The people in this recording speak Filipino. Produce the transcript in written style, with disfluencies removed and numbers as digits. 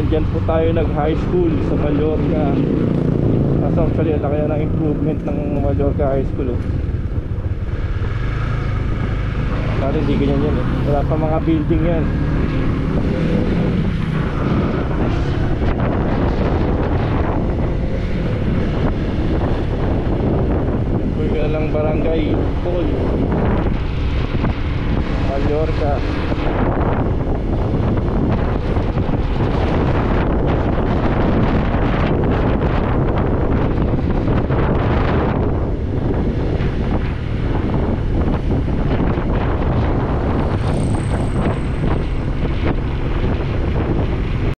dyan po tayo nag high school sa Mallorca. Actually laki na ng improvement ng Mallorca High School Dati hindi ganyan yan wala pa mga building yan. Lang barangay Paul.